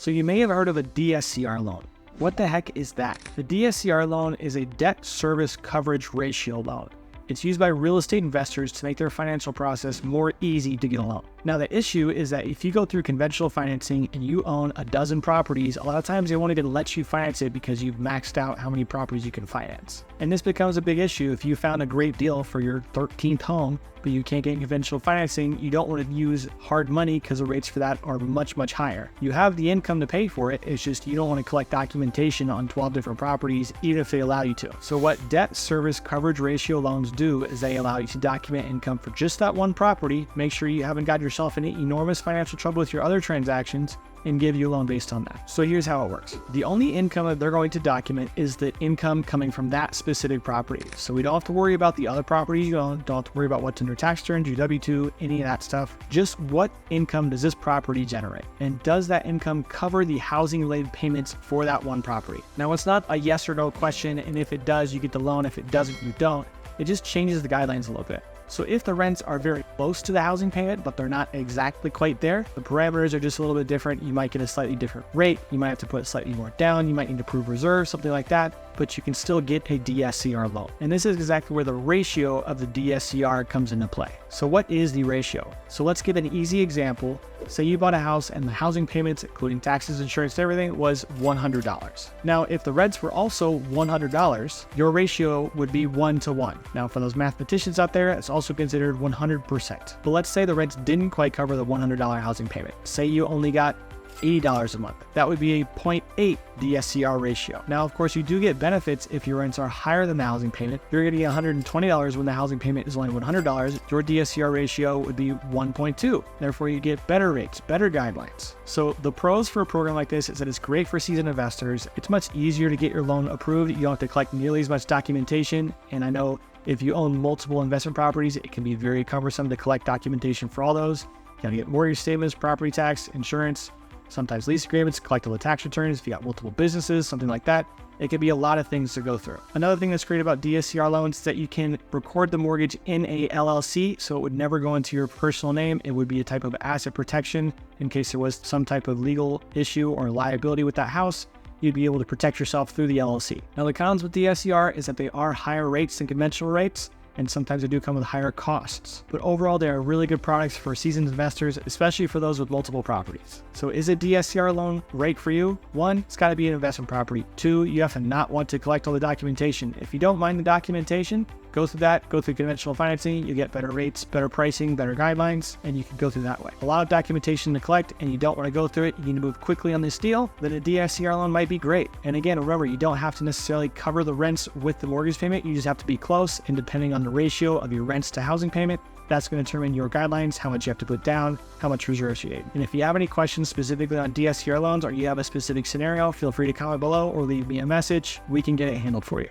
So you may have heard of a DSCR loan. What the heck is that? The DSCR loan is a debt service coverage ratio loan. It's used by real estate investors to make their financial process more easy to get a loan. Now, the issue is that if you go through conventional financing and you own a dozen properties, a lot of times they won't even let you finance it because you've maxed out how many properties you can finance. And this becomes a big issue if you found a great deal for your 13th home, but you can't get conventional financing. You don't want to use hard money because the rates for that are much, much higher. You have the income to pay for it. It's just you don't want to collect documentation on 12 different properties, even if they allow you to. So what debt service coverage ratio loans do is they allow you to document income for just that one property, make sure you haven't got yourself in enormous financial trouble with your other transactions, and give you a loan based on that. So here's how it works. The only income that they're going to document is the income coming from that specific property. So we don't have to worry about the other property you own, don't have to worry about what's in your tax return, your W-2, any of that stuff. Just what income does this property generate? And does that income cover the housing related payments for that one property? Now, it's not a yes or no question, and if it does, you get the loan. If it doesn't, you don't. It just changes the guidelines a little bit. So if the rents are very close to the housing payment, but they're not exactly quite there, the parameters are just a little bit different. You might get a slightly different rate. You might have to put slightly more down. You might need to prove reserve, something like that, but you can still get a DSCR loan. And this is exactly where the ratio of the DSCR comes into play. So what is the ratio? So let's give an easy example. Say you bought a house and the housing payments, including taxes, insurance, everything, was $100. Now, if the rents were also $100, your ratio would be 1-to-1. Now, for those mathematicians out there, it's also considered 100%. But let's say the rents didn't quite cover the $100 housing payment. Say you only got $80 a month. That would be a 0.8 DSCR ratio. Now, of course, you do get benefits if your rents are higher than the housing payment. If you're getting $120 when the housing payment is only $100, your DSCR ratio would be 1.2. Therefore, you get better rates, better guidelines. So the pros for a program like this is that it's great for seasoned investors. It's much easier to get your loan approved. You don't have to collect nearly as much documentation. And I know if you own multiple investment properties, it can be very cumbersome to collect documentation for all those. You gotta get mortgage statements, property tax, insurance, sometimes lease agreements, collect all the tax returns. If you got multiple businesses, something like that, it could be a lot of things to go through. Another thing that's great about DSCR loans is that you can record the mortgage in a LLC, so it would never go into your personal name. It would be a type of asset protection in case there was some type of legal issue or liability with that house. You'd be able to protect yourself through the LLC. Now, the cons with DSCR is that they are higher rates than conventional rates, and sometimes they do come with higher costs. But overall, they are really good products for seasoned investors, especially for those with multiple properties. So is a DSCR loan right for you? 1, it's gotta be an investment property. 2, you have to not want to collect all the documentation. If you don't mind the documentation, go through that, go through conventional financing, you get better rates, better pricing, better guidelines, and you can go through that way. A lot of documentation to collect and you don't want to go through it, you need to move quickly on this deal, then a DSCR loan might be great. And again, remember, you don't have to necessarily cover the rents with the mortgage payment, you just have to be close, and depending on the ratio of your rents to housing payment, that's going to determine your guidelines, how much you have to put down, how much reserves you need. And if you have any questions specifically on DSCR loans or you have a specific scenario, feel free to comment below or leave me a message. We can get it handled for you.